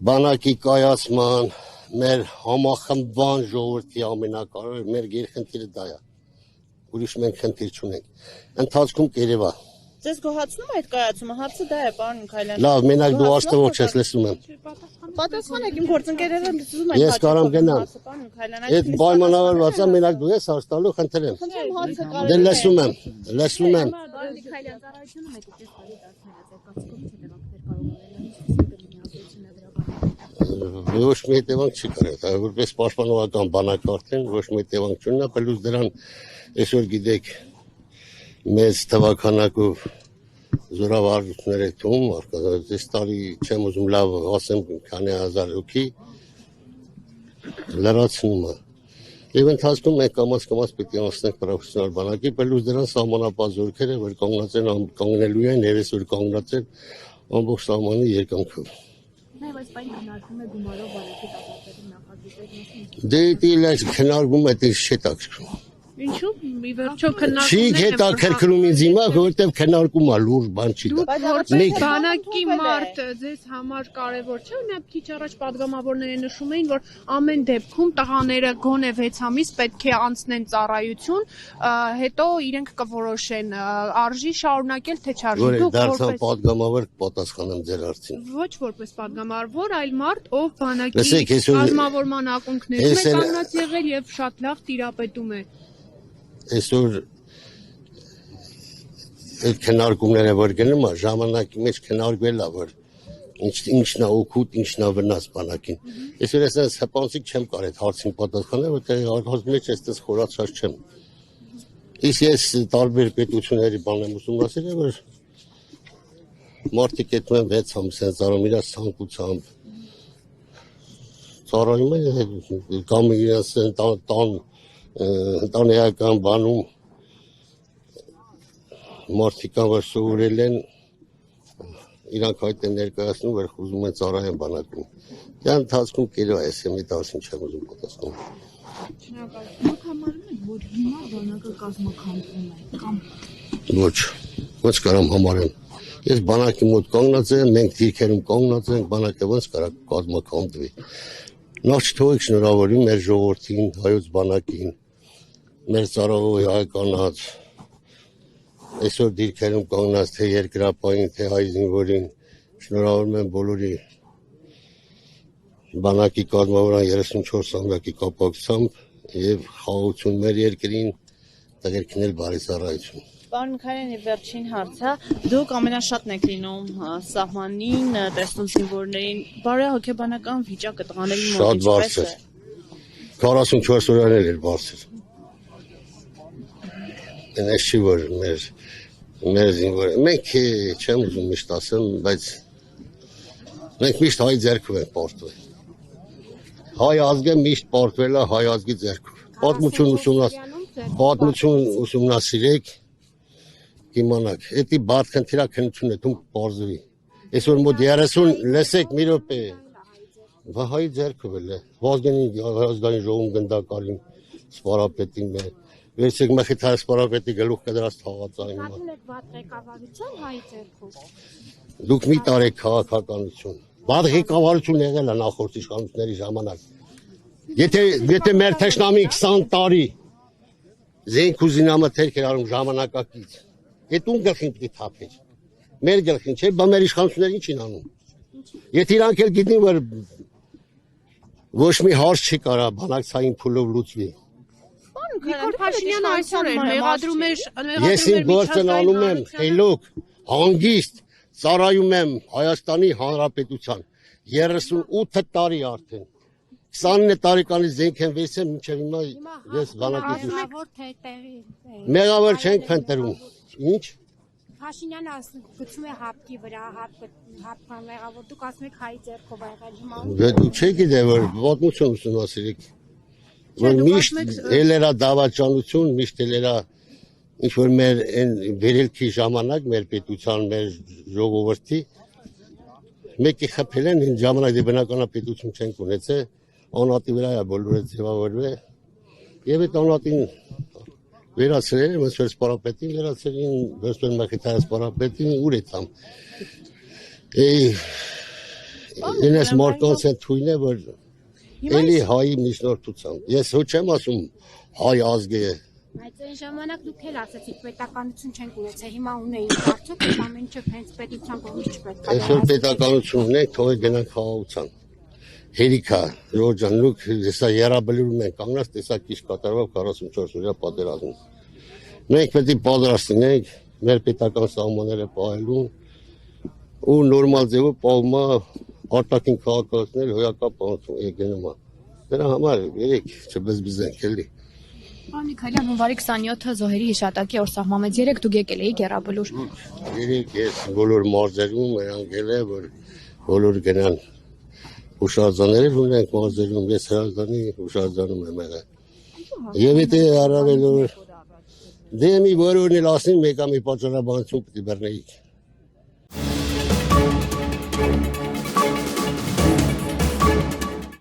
բանակի կայացման, մեր համախմբման ժողովրդի ամենակարևորը մեր երկխնդիրը դա է։ Ուրիշ մենք խնդիր չունենք։ Ընթացքում կերևա։ Ձեզ գոհացնում է այդ կայացումը, հարցը դա է, պարոն Միքայելյան։ Լավ, մենակ դու աշտվող չես լսում եմ։ Պատասխանեք, իմ գործընկերները լսում են։ Ես կարամ գնամ։ Այդ պայմանավորված է, մենակ դու ես հարցնալու, խնդրեմ։ Դե լսում եմ։ Պարոն Միքայելյան, ծառայությունը մեկուկես տարի Ոչ մի հետևանք չի կարել, որպես պաշտպանողական բանակ արդեն ոչ մի հետևանք չունենա, պլյուս դրան այսօր գիտեք մեծ թվականակով զորավարություններ է թվում, այս տարի չեմ ուզում լավ ասեմ քանի հազար հոգի լրացնում է։ Եվ ընթացքում մենք կամաց պիտի անցնենք պրոֆեսիոնալ բանակի, պլյուս դրան սահմանապահ զորքերը, որ կանգնած են կանգնելու են, երես որ կանգնած են ամբողջ սահմանի երկայնքով։ Նաև այս պայն քննարկվում է գումարով բանակի տապալների նախագծեր։ Դե դիլայս քննարկում է դից չետաքրքրում։ Ինչու՞ մի վերջո քննարկում Չի հետաքրքրում ինձ հիմա, որովհետև քննարկում է լուրջ բան չի դա։ Որպես բանակի մարդ ձեզ համար կարևոր չէ, նա քիչ առաջ падգամավորները նշում էին, որ ամեն դեպքում տղաները գոնե 6 ամիս պետք է անցնեն ծառայություն, հետո իրենք կորոշեն արժի շարունակել թե չարժի։ Որ դարձան падգամավոր կպատասխանեմ ձեր հարցին։ Ոչ որպես падգամավոր, այլ մարդ, ով բանակի կազմավորման ակունքներում է կանգնած եղել եւ շատ լավ տիրապետում է։ Այսօր այդ քննարկումները որ գնում է ժամանակի մեջ քննարկվել է որ ինչն է օգուտ, ինչն է վնաս բանակին։ Այսօր ես հպանցիկ չեմ կարող այդ հարցին պատասխանել, որտեղ հարցի մեջ այստեղ խորացած չեմ։ Իսկ ես տարբեր պետությունների բան եմ ուսումնասիրել, որ մարդիկ այդ մեն 6 ամիս են ծառայում իրաց ցանկությամբ։ Ծառայում են կամ իրաց ընտանեկան բանում մարդիկ որ սովորել են իրանք այդ են ներկայացնում, որ ուզում են ծառայեն բանակում։ Դա ընթացքում կերո է, ես մի դասին չեմ ուզում պատասխանել։ Դուք համարում եք, որ հիմա բանակը կազմաքանդվում է կամ Ոչ կարամ համարեմ։ Ես բանակի մոտ կանգնած եմ, մենք դիրքերում կանգնած ենք, բանակը ոնց կարա կազմաքանդվի։ Նախ չթողեք շնորհավորի մեր ժողովրդին, հայոց բանակին, մեր ծառայողի հայկանաց, այսօր դիրքերում կանգնած թե երկրապահին, թե հայ զինվորին, շնորհավորում եմ բոլորի բանակի կազմավորման 34 ամյակի կապակցությամբ եւ խաղաղություն մեր երկրին, տղերքին էլ բարի ծառայություն։ Պարոն Միքայելյան, վերջին հարցը, դուք ամենաշատն եք լինում սահմանին, տեսնում զինվորներին, բարոյահոգեբանական վիճակը տղաների մոտ ինչպես է։ 44 օրերն էր բարձր։ Այս չի որ մեր զինվորը, մենք չեմ ուզում միշտ ասեմ, բայց մենք միշտ հայ ձեռքով ենք պարտվել։ Հայ ազգը միշտ պարտվել է հայ ազգի ձեռքով։ Պատմություն ուսումնասիրեք, կիմանաք, էդի բարդ խնդիրա քննություն է դու բարձվի։ Այսօր մոտ 30 լսեք մի րոպե։ Հայ ձեռքով է, ազգային ժողովում գնդակալին սպարապետին է։ Վերցեք մխիթար սպարապետի գլուխ կդրած թաղածային։ Պատմել եք վատ ղեկավարության հայ ձեռքով։ Դուք մի տարեք քաղաքականություն։ Վատ ղեկավարություն եղել է նախորդ իշխանությունների ժամանակ։ Եթե մեր թշնամի 20 տարի զենք ու զինամթերք էր արում ժամանակակից, այդ ում գլխին պիտի թափեր։ Մեր գլխին չէ, բա մեր իշխանությունները ինչ են անում։ Եթե իրանք էլ գիտնին, որ ոչ մի հարց չի կարա բանակցային փուլով լուծվի։ Նիկոլ Փաշինյանը այսօր էր մեղադրում էր Ես իմ գործն անում եմ խելոք, հանգիստ, ծառայում եմ Հայաստանի Հանրապետության 38 տարի արդեն։ 29 տարեկանից զենք եմ վերցել, մինչև հիմա ես բանակից մեղավոր չենք փնտրում։ Ինչ։ Փաշինյանը գցում է հապկի վրա, հապկան մեղավոր, դուք ասում եք հայ ձեռքով եղել հիմա։ Դու չեք գիտե որ պատմություն ուսումնասիրեք։ Որ միշտ էլերա դավաճանություն, միշտ էլերա ինչ որ մեր այն վերելքի ժամանակ մեր պետության, մեր ժողովրդի մեկի խփել են այն ժամանակ դե բնականապետություն չենք ունեցել, անատի վրա է բոլորը ձևավորվել եւ այդ անատին վերացրել են, ոնց որ սպարապետին վերացրին, ոնց որ մխիթար սպարապետին ուր է տամ։ Ինձ մարդկանց է թույլ է, որ էլի հայի միջնորդությամբ։ Ես ոչ եմ ասում հայ ազգ է։ Բայց այն ժամանակ դուք էլ ասացիք պետականություն չենք ունեցել, հիմա ունեիք արդյոք ամեն ինչը հենց պետության կողմից չպետք է։ Այսօր պետականություն ունենք, թող գնանք խաղաղության։ Հերիքա, Ժորժան, լուք հեսա երաբլուրում են կանգնած, տեսակ ինչ կատարվավ 44 օրյա պատերազմում։ Մենք պետք է պատրաստ լինենք մեր պետական սահմանները պահելու ու նորմալ ձևով պահում արտաքին քաղաքացիներ հոյակապ եկնում։ Դրա համար երեք չբզբզենք էլի։ Պարոն Միքայելյան, հունվարի 27-ը զոհերի հիշատակի օր սահմանվեց, 3 դուք եկել էիք Եռաբլուր։ Երեք ես բոլոր մարզերում անգել է, որ բոլոր գնան հուշարձաններ ունենք մարզերում, ես հրազդանի հուշարձանում եմ եղել։ Եվ եթե առավել որ դե մի որորն էլ ասին, մեկ ամի պատճառաբանություն պետք է բռնեիք։